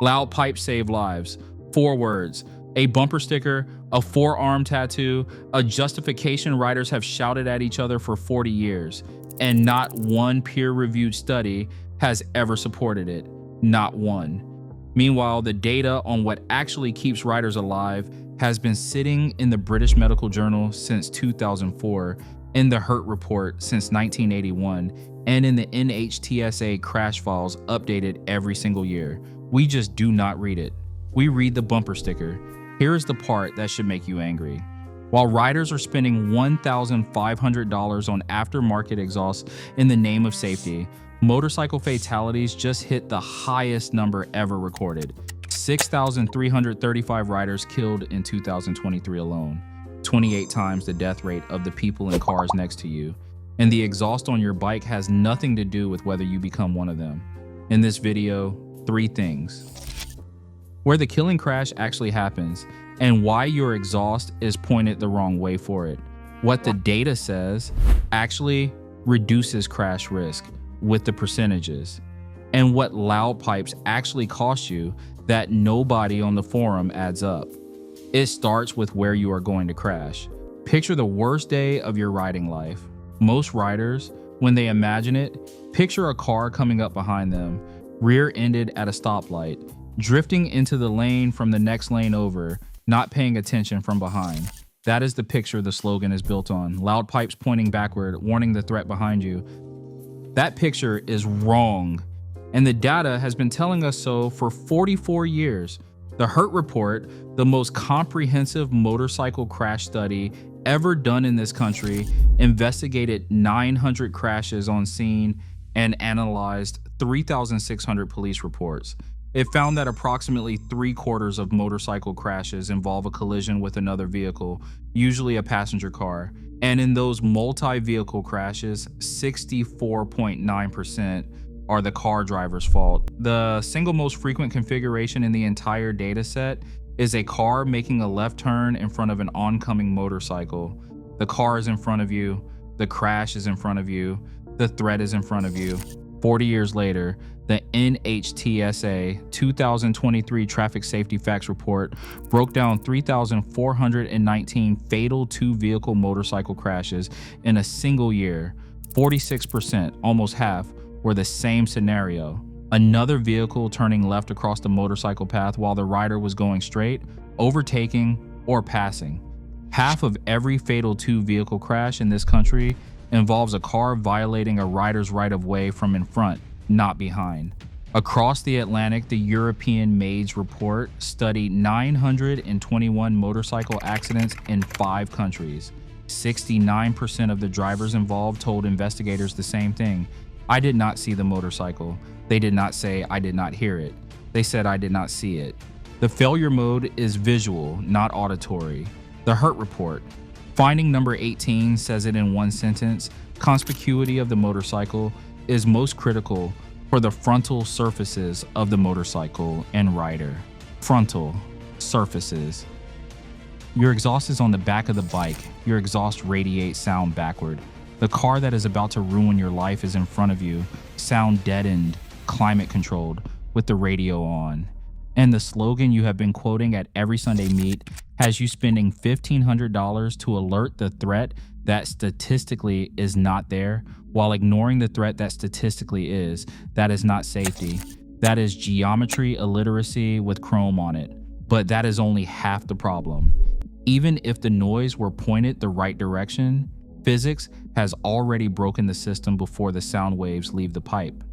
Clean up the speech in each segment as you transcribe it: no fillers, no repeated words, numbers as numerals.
Loud pipes save lives. 4 words. A bumper sticker, a forearm tattoo, a justification riders have shouted at each other for 40 years, and not one peer-reviewed study has ever supported it. Not one. Meanwhile, the data on what actually keeps riders alive has been sitting in the British Medical Journal since 2004, in the Hurt Report since 1981, and in the NHTSA crash files updated every single year. We just do not read it. We read the bumper sticker. Here is the part that should make you angry. While riders are spending $1,500 on aftermarket exhausts in the name of safety, motorcycle fatalities just hit the highest number ever recorded. 6,335 riders killed in 2023 alone, 28 times the death rate of the people in cars next to you. And the exhaust on your bike has nothing to do with whether you become one of them. In this video, 3 things. Where the killing crash actually happens, and why your exhaust is pointed the wrong way for it. What the data says actually reduces crash risk with the percentages, and what loud pipes actually cost you that nobody on the forum adds up. It starts with where you are going to crash. Picture the worst day of your riding life. Most riders, when they imagine it, picture a car coming up behind them, rear-ended at a stoplight, drifting into the lane from the next lane over, not paying attention from behind. That is the picture the slogan is built on. Loud pipes pointing backward, warning the threat behind you. That picture is wrong, and the data has been telling us so for 44 years. The Hurt Report, the most comprehensive motorcycle crash study ever done in this country, investigated 900 crashes on scene and analyzed 3,600 police reports. It found that approximately 3/4 of motorcycle crashes involve a collision with another vehicle, usually a passenger car. And in those multi-vehicle crashes, 64.9% are the car driver's fault. The single most frequent configuration in the entire data set is a car making a left turn in front of an oncoming motorcycle. The car is in front of you, the crash is in front of you, the threat is in front of you. 40 years later, the NHTSA 2023 Traffic Safety Facts Report broke down 3,419 fatal 2-vehicle motorcycle crashes in a single year. 46%, almost half, were the same scenario. Another vehicle turning left across the motorcycle path while the rider was going straight, overtaking, or passing. Half of every fatal 2-vehicle crash in this country involves a car violating a rider's right-of-way from in front, not behind. Across the Atlantic, the European MAIDS report studied 921 motorcycle accidents in 5 countries. 69% of the drivers involved told investigators the same thing. I did not see the motorcycle. They did not say I did not hear it. They said I did not see it. The failure mode is visual, not auditory. The Hurt Report. Finding number 18 says it in one sentence: conspicuity of the motorcycle is most critical for the frontal surfaces of the motorcycle and rider. Frontal surfaces. Your exhaust is on the back of the bike. Your exhaust radiates sound backward. The car that is about to ruin your life is in front of you, sound deadened, climate controlled, with the radio on. And the slogan you have been quoting at every Sunday meet has you spending $1,500 to alert the threat that statistically is not there, while ignoring the threat that statistically is. That is not safety. That is geometry illiteracy with chrome on it. But that is only half the problem. Even if the noise were pointed the right direction, physics has already broken the system before the sound waves leave the pipe.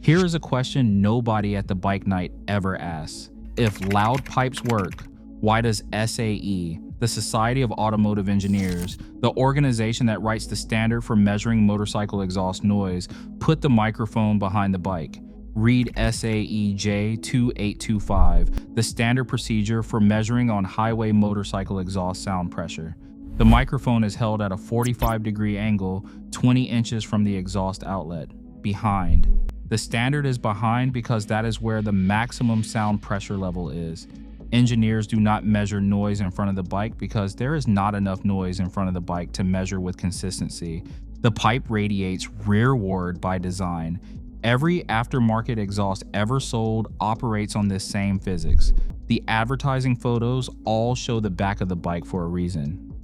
Here is a question nobody at the bike night ever asks. If loud pipes work, why does SAE, the Society of Automotive Engineers, the organization that writes the standard for measuring motorcycle exhaust noise, put the microphone behind the bike? Read SAE J2825, the standard procedure for measuring on highway motorcycle exhaust sound pressure. The microphone is held at a 45-degree angle, 20 inches from the exhaust outlet, behind. The standard is behind because that is where the maximum sound pressure level is. Engineers do not measure noise in front of the bike because there is not enough noise in front of the bike to measure with consistency. The pipe radiates rearward by design. Every aftermarket exhaust ever sold operates on this same physics. The advertising photos all show the back of the bike for a reason.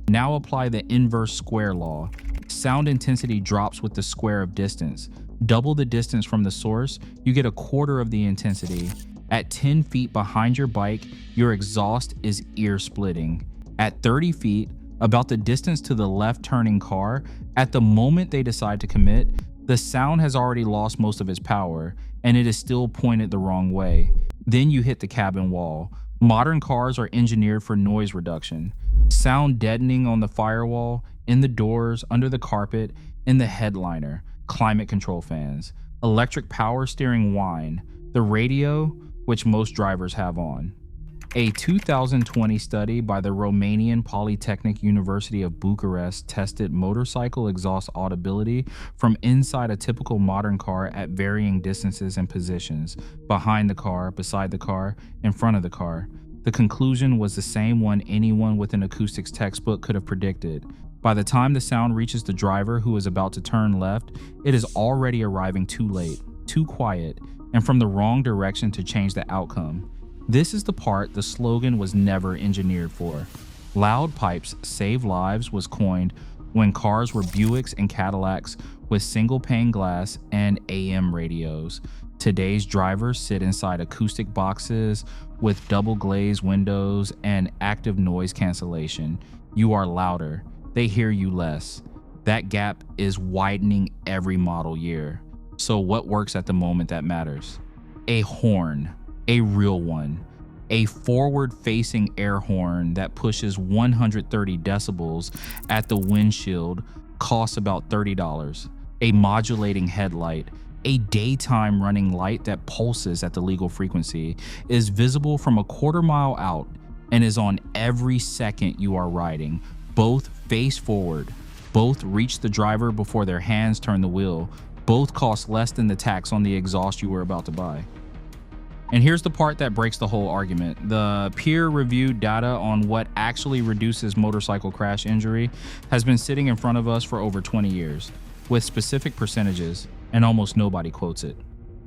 Now apply the inverse square law. Sound intensity drops with the square of distance. Double the distance from the source, you get a quarter of the intensity. At 10 feet behind your bike, your exhaust is ear-splitting. At 30 feet, about the distance to the left-turning car, at the moment they decide to commit, the sound has already lost most of its power, and it is still pointed the wrong way. Then you hit the cabin wall. Modern cars are engineered for noise reduction. Sound deadening on the firewall, in the doors, under the carpet, in the headliner, climate control fans, electric power steering whine, the radio, which most drivers have on. A 2020 study by the Romanian Polytechnic University of Bucharest tested motorcycle exhaust audibility from inside a typical modern car at varying distances and positions, behind the car, beside the car, in front of the car. The conclusion was the same one anyone with an acoustics textbook could have predicted. By the time the sound reaches the driver who is about to turn left, it is already arriving too late, too quiet, and from the wrong direction to change the outcome. This is the part the slogan was never engineered for. Loud pipes save lives was coined when cars were Buicks and Cadillacs with single pane glass and AM radios. Today's drivers sit inside acoustic boxes with double glazed windows and active noise cancellation. You are louder. They hear you less. That gap is widening every model year. So what works at the moment that matters? A horn. A real one. A forward-facing air horn that pushes 130 decibels at the windshield costs about $30. A modulating headlight, a daytime running light that pulses at the legal frequency, is visible from a quarter mile out and is on every second you are riding. Both face forward. Both reach the driver before their hands turn the wheel. Both cost less than the tax on the exhaust you were about to buy. And here's the part that breaks the whole argument. The peer-reviewed data on what actually reduces motorcycle crash injury has been sitting in front of us for over 20 years, with specific percentages, and almost nobody quotes it.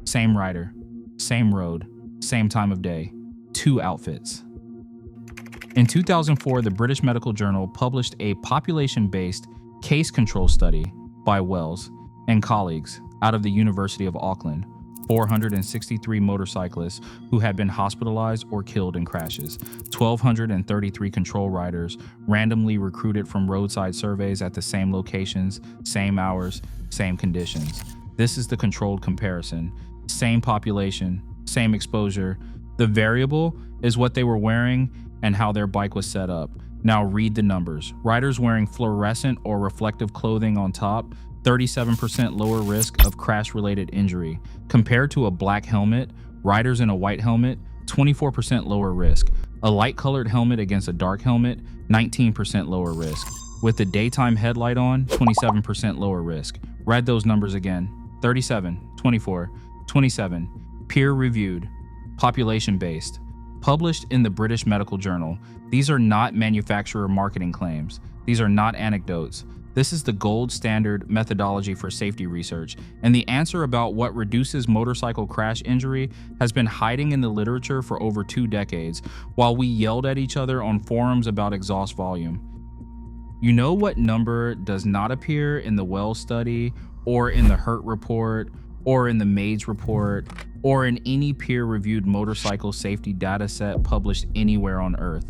Same rider, same road, same time of day, 2 outfits. In 2004, the British Medical Journal published a population-based case control study by Wells and colleagues out of the University of Auckland. 463 motorcyclists who had been hospitalized or killed in crashes, 1,233 control riders randomly recruited from roadside surveys at the same locations, same hours, same conditions. This is the controlled comparison. Same population, same exposure. The variable is what they were wearing and how their bike was set up. Now read the numbers. Riders wearing fluorescent or reflective clothing on top, 37% lower risk of crash-related injury. Compared to a black helmet, riders in a white helmet, 24% lower risk. A light-colored helmet against a dark helmet, 19% lower risk. With the daytime headlight on, 27% lower risk. Read those numbers again. 37, 24, 27. Peer-reviewed. Population-based. Published in the British Medical Journal. These are not manufacturer marketing claims. These are not anecdotes. This is the gold standard methodology for safety research, and the answer about what reduces motorcycle crash injury has been hiding in the literature for over 2 decades, while we yelled at each other on forums about exhaust volume. You know what number does not appear in the Wells study, or in the Hurt report, or in the Maids report, or in any peer-reviewed motorcycle safety data set published anywhere on Earth?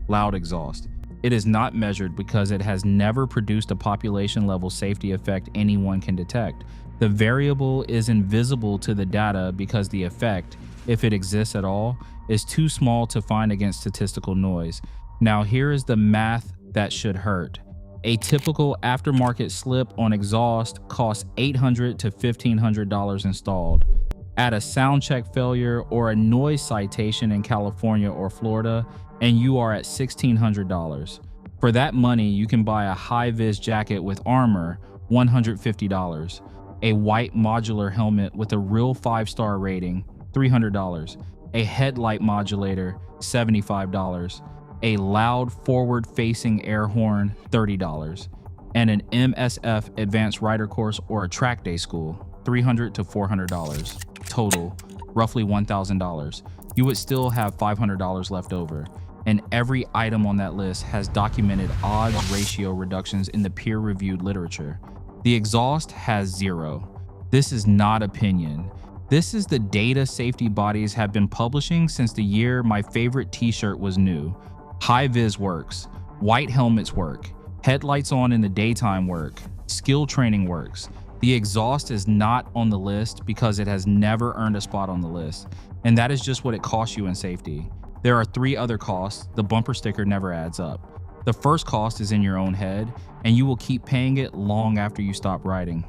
Loud exhaust. It is not measured because it has never produced a population-level safety effect anyone can detect. The variable is invisible to the data because the effect, if it exists at all, is too small to find against statistical noise. Now here is the math that should hurt. A typical aftermarket slip on exhaust costs $800 to $1,500 installed. Add a sound check failure or a noise citation in California or Florida, and you are at $1,600. For that money, you can buy a high-vis jacket with armor, $150. A white modular helmet with a real 5-star rating, $300. A headlight modulator, $75. A loud forward-facing air horn, $30. And an MSF advanced rider course or a track day school, $300 to $400. Total, roughly $1,000. You would still have $500 left over. And every item on that list has documented odds ratio reductions in the peer-reviewed literature. The exhaust has 0. This is not opinion. This is the data safety bodies have been publishing since the year my favorite t-shirt was new. High vis works, white helmets work, headlights on in the daytime work, skill training works. The exhaust is not on the list because it has never earned a spot on the list, and that is just what it costs you in safety. There are 3 other costs. The bumper sticker never adds up. The first cost is in your own head, and you will keep paying it long after you stop riding.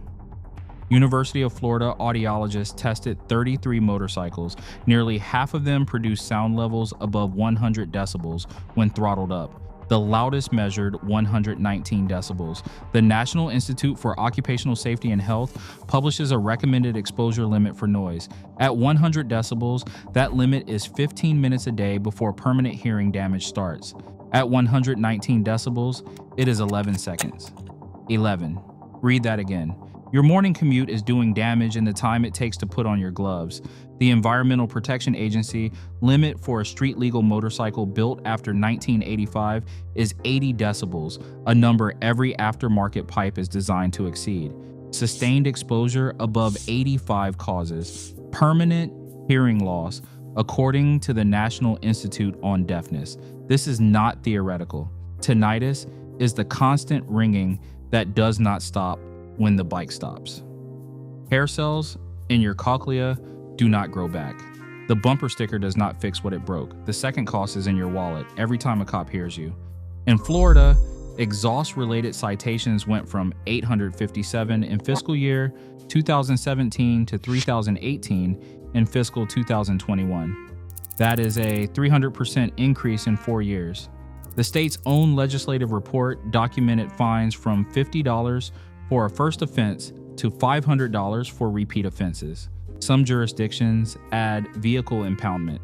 University of Florida audiologists tested 33 motorcycles. Nearly half of them produced sound levels above 100 decibels when throttled up. The loudest measured 119 decibels. The National Institute for Occupational Safety and Health publishes a recommended exposure limit for noise. At 100 decibels, that limit is 15 minutes a day before permanent hearing damage starts. At 119 decibels, it is 11 seconds. 11. Read that again. Your morning commute is doing damage in the time it takes to put on your gloves. The Environmental Protection Agency limit for a street-legal motorcycle built after 1985 is 80 decibels, a number every aftermarket pipe is designed to exceed. Sustained exposure above 85 causes permanent hearing loss, according to the National Institute on Deafness. This is not theoretical. Tinnitus is the constant ringing that does not stop when the bike stops. Hair cells in your cochlea do not grow back. The bumper sticker does not fix what it broke. The second cost is in your wallet every time a cop hears you. In Florida, exhaust-related citations went from 857 in fiscal year 2017 to 3,018 in fiscal 2021. That is a 300% increase in 4 years. The state's own legislative report documented fines from $50 for a first offense to $500 for repeat offenses. Some jurisdictions add vehicle impoundment.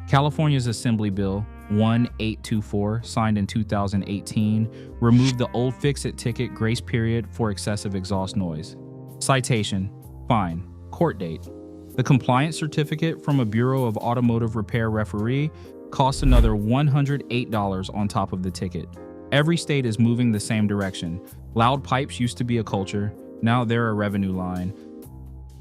California's Assembly Bill 1824, signed in 2018, removed the old fix-it ticket grace period for excessive exhaust noise. Citation, fine, court date. The compliance certificate from a Bureau of Automotive Repair referee costs another $108 on top of the ticket. Every state is moving the same direction. Loud pipes used to be a culture, now they're a revenue line.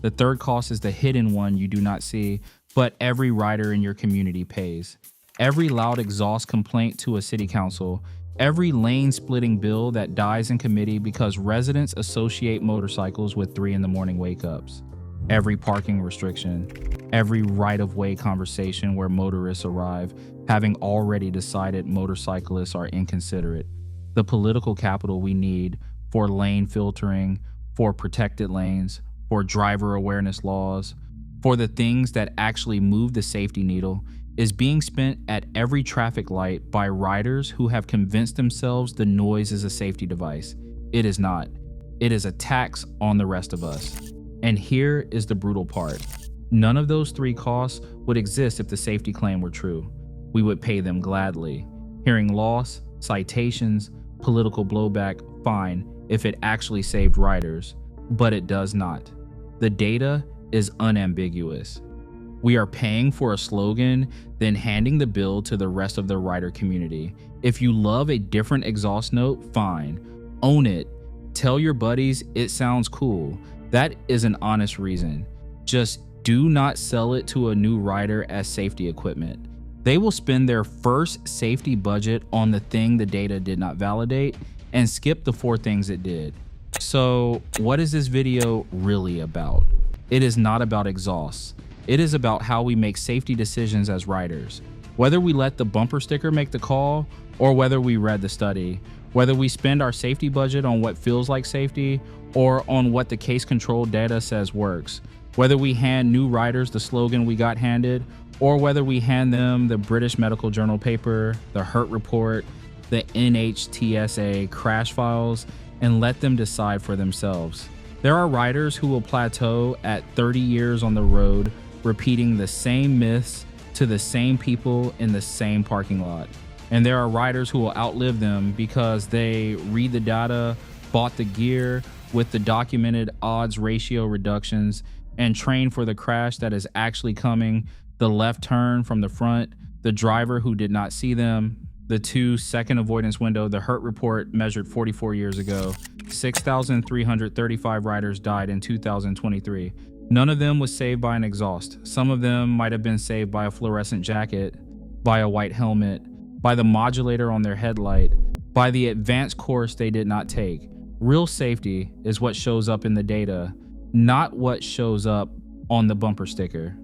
The third cost is the hidden one you do not see, but every rider in your community pays. Every loud exhaust complaint to a city council, every lane-splitting bill that dies in committee because residents associate motorcycles with 3 a.m. wake-ups. Every parking restriction, every right-of-way conversation where motorists arrive, having already decided motorcyclists are inconsiderate. The political capital we need for lane filtering, for protected lanes, for driver awareness laws, for the things that actually move the safety needle, is being spent at every traffic light by riders who have convinced themselves the noise is a safety device. It is not. It is a tax on the rest of us. And here is the brutal part. None of those 3 costs would exist if the safety claim were true. We would pay them gladly. Hearing loss, citations, political blowback, fine, if it actually saved riders. But it does not. The data is unambiguous. We are paying for a slogan, then handing the bill to the rest of the rider community. If you love a different exhaust note, fine. Own it. Tell your buddies it sounds cool. That is an honest reason. Just do not sell it to a new rider as safety equipment. They will spend their first safety budget on the thing the data did not validate and skip the 4 things it did. So what is this video really about? It is not about exhausts. It is about how we make safety decisions as riders. Whether we let the bumper sticker make the call or whether we read the study, whether we spend our safety budget on what feels like safety or on what the case control data says works, whether we hand new riders the slogan we got handed or whether we hand them the British Medical Journal paper, the Hurt Report, the NHTSA crash files, and let them decide for themselves. There are riders who will plateau at 30 years on the road, repeating the same myths to the same people in the same parking lot. And there are riders who will outlive them because they read the data, bought the gear, with the documented odds ratio reductions, and train for the crash that is actually coming, the left turn from the front, the driver who did not see them, the 2-second avoidance window. The Hurt report measured 44 years ago. 6,335 riders died in 2023. None of them was saved by an exhaust. Some of them might have been saved by a fluorescent jacket, by a white helmet, by the modulator on their headlight, by the advanced course they did not take. Real safety is what shows up in the data, not what shows up on the bumper sticker.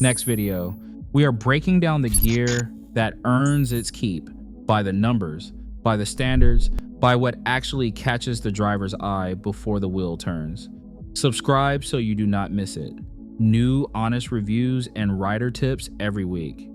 Next video, we are breaking down the gear that earns its keep by the numbers, by the standards, by what actually catches the driver's eye before the wheel turns. Subscribe so you do not miss it. New honest reviews and rider tips every week.